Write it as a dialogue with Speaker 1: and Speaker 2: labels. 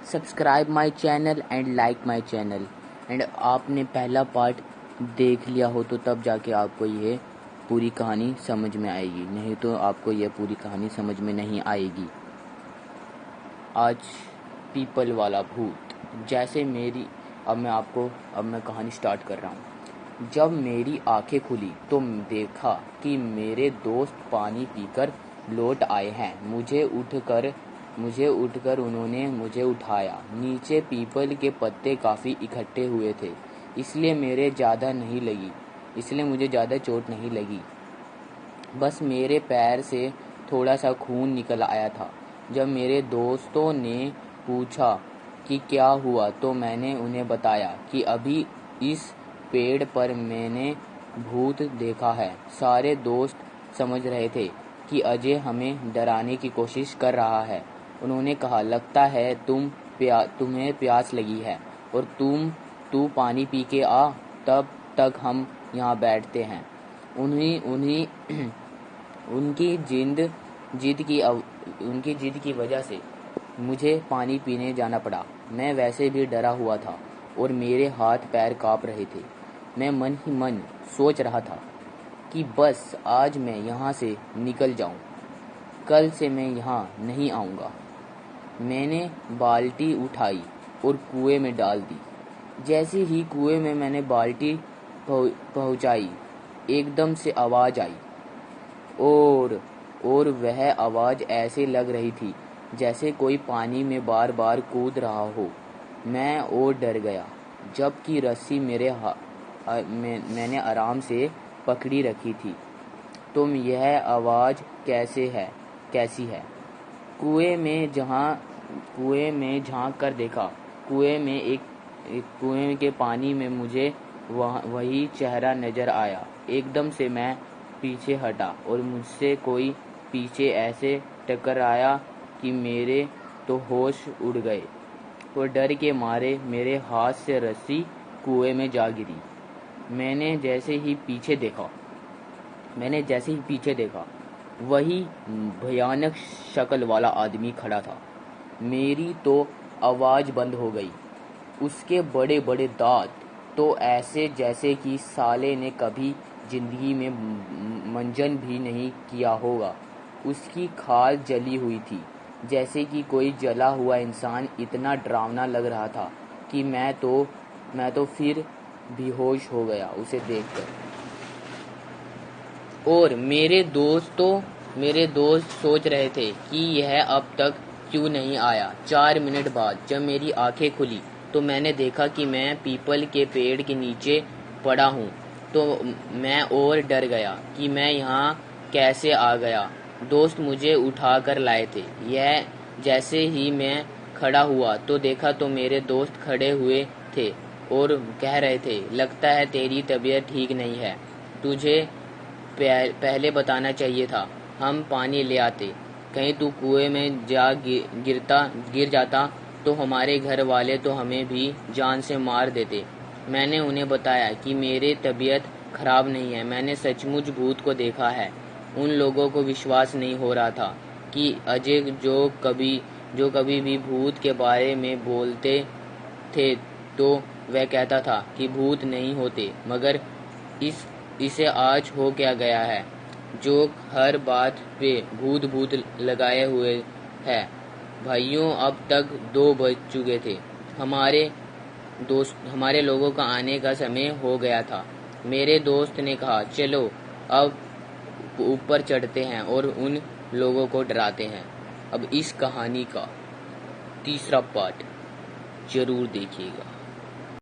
Speaker 1: Subscribe my channel and like my channel. And आपने पहला part देख लिया हो तो तब जाके आपको ये पूरी कहानी समझ में आएगी, नहीं तो आपको यह पूरी कहानी समझ में नहीं आएगी। आज पीपल वाला भूत। जैसे मेरी अब मैं कहानी स्टार्ट कर रहा हूँ। जब मेरी आंखें खुली तो देखा कि मेरे दोस्त पानी पीकर लौट आए हैं। मुझे उठकर उन्होंने मुझे उठाया। नीचे पीपल के पत्ते काफ़ी इकट्ठे हुए थे, इसलिए मुझे ज़्यादा चोट नहीं लगी। बस मेरे पैर से थोड़ा सा खून निकल आया था। जब मेरे दोस्तों ने पूछा कि क्या हुआ तो मैंने उन्हें बताया कि अभी इस पेड़ पर मैंने भूत देखा है। सारे दोस्त समझ रहे थे कि अजय हमें डराने की कोशिश कर रहा है। उन्होंने कहा, लगता है तुम्हें प्यास लगी है और तू पानी पी के आ, तब तक हम यहाँ बैठते हैं। उनकी जिद की वजह से मुझे पानी पीने जाना पड़ा। मैं वैसे भी डरा हुआ था और मेरे हाथ पैर काँप रहे थे। मैं मन ही मन सोच रहा था कि बस आज मैं यहाँ से निकल जाऊँ, कल से मैं यहाँ नहीं आऊँगा। मैंने बाल्टी उठाई और कुएं में डाल दी। जैसे ही कुएं में मैंने बाल्टी पहुँचाई, एकदम से आवाज़ आई और वह आवाज़ ऐसे लग रही थी जैसे कोई पानी में बार बार कूद रहा हो। मैं और डर गया, जबकि रस्सी मैंने आराम से पकड़ी रखी थी। तुम यह आवाज़ कैसी है? कुएं में झांक कर देखा। कुएं के पानी में मुझे वही चेहरा नजर आया। एकदम से मैं पीछे हटा और मुझसे कोई पीछे ऐसे टकराया कि मेरे तो होश उड़ गए और डर के मारे मेरे हाथ से रस्सी कुएं में जा गिरी। मैंने जैसे ही पीछे देखा, वही भयानक शक्ल वाला आदमी खड़ा था। मेरी तो आवाज़ बंद हो गई। उसके बड़े बड़े दांत तो ऐसे जैसे कि साले ने कभी जिंदगी में मंजन भी नहीं किया होगा। उसकी खाल जली हुई थी, जैसे कि कोई जला हुआ इंसान। इतना डरावना लग रहा था कि मैं तो फिर बेहोश हो गया उसे देखकर। और मेरे दोस्त सोच रहे थे कि यह अब तक क्यों नहीं आया। 4 मिनट बाद जब मेरी आंखें खुली तो मैंने देखा कि मैं पीपल के पेड़ के नीचे पड़ा हूँ। तो मैं और डर गया कि मैं यहाँ कैसे आ गया। दोस्त मुझे उठा कर लाए थे। यह जैसे ही मैं खड़ा हुआ तो देखा तो मेरे दोस्त खड़े हुए थे और कह रहे थे, लगता है तेरी तबीयत ठीक नहीं है, तुझे पहले बताना चाहिए था, हम पानी ले आते। कहीं तू कुएं में जा गिर जाता तो हमारे घर वाले तो हमें भी जान से मार देते। मैंने उन्हें बताया कि मेरी तबीयत खराब नहीं है, मैंने सचमुच भूत को देखा है। उन लोगों को विश्वास नहीं हो रहा था कि अजय जो कभी भी भूत के बारे में बोलते थे तो वह कहता था कि भूत नहीं होते, मगर इसे आज हो क्या गया है जो हर बात पे भूत लगाए हुए है। भाइयों, अब तक 2 बज चुके थे। हमारे लोगों का आने का समय हो गया था। मेरे दोस्त ने कहा, चलो अब ऊपर चढ़ते हैं और उन लोगों को डराते हैं। अब इस कहानी का तीसरा पार्ट जरूर देखिएगा।